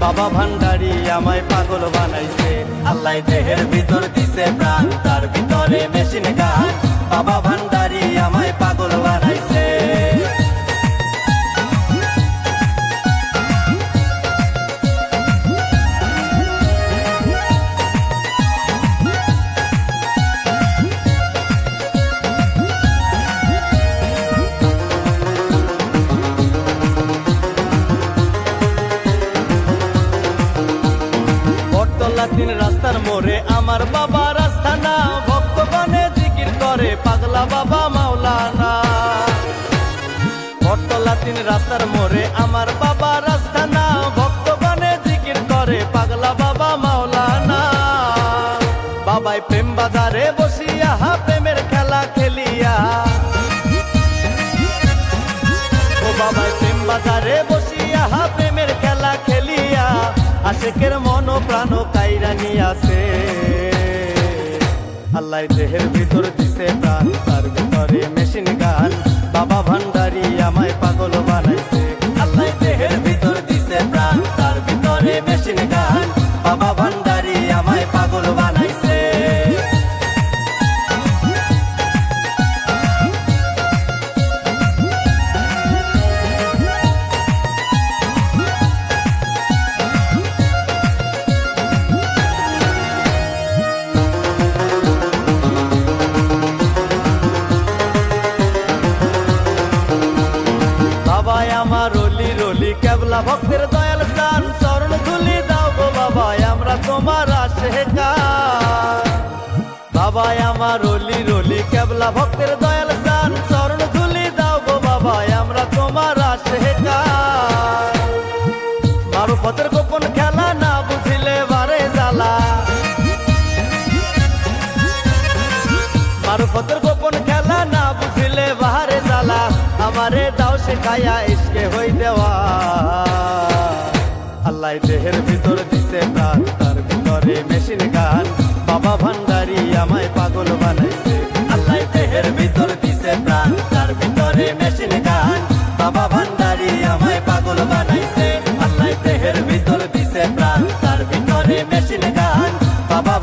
বাবা ভান্ডারি আমায় পাগল বানাইছে। আল্লাহ দেহের ভিতর দিছে প্রাণ, তার ভিতরে মেশিন গান। বাবা ভান্ডারি আমায় পাগল বানাইছে। তিন রাস্তার মোড়ে আমার বাবা রাস্তানা, ভক্তগণে জিকির করে পাগলা বাবা মাওলানা। বটতলা তিন রাস্তার মোড়ে আমার বাবা রাস্তানা, ভক্তগণে জিকির করে পাগলা বাবা মাওলানা। বাবাই প্রেম বাজারে বসিয়া প্রেমের খেলা খেলিয়া, ও বাবাই প্রেম বাজারে বসিয়া প্রেমের খেলা খেলিয়া, আশেকের মন প্রাণ কাইরা নিয়াছে। আল্লাহ দেহের ভিতর দিছে প্রাণ, তার ভিতরে মেশিন গান। বাবা ভান্ডারি আমায় পাগল বানাইছে। আল্লাহ দেহের ভিতর দিছে প্রাণ, তার ভিতরে মেশিন গান। বাবা ভান্ডারি আমায় পাগল বানাইছে। আমার রলি রলি কেবলা ভক্তের দয়াল স্থান, চরণ ধুলি দাও গো বাবা আমরা তোমার আশেকার। বাবা আমার রলি রলি কেবলা ভক্তের দয়াল স্থান, চরণ ধুলি দাও গো বাবা আমরা তোমার আশেকার। মারুফতের গোপন খেলা না বুঝিলে বারে জ্বালা, মারুফতের গোপন খেলা না বুঝিলে বাহারে জ্বালা। আমারে দাও শেখায়া ইশকে হই দেওয়া। আল্লাহ দেহের ভিতর দিছে প্রাণ, তার ভিতরে মেশিন গান। বাবা ভান্ডারি আমায় পাগল বানাইছে। আল্লাহ দেহের ভিতর দিছে প্রাণ, তার ভিতরে মেশিন গান। বাবা ভান্ডারি আমায় পাগল বানাইছে। আল্লাহ দেহের ভিতর দিছে প্রাণ, তার ভিতরে মেশিন গান। বাবা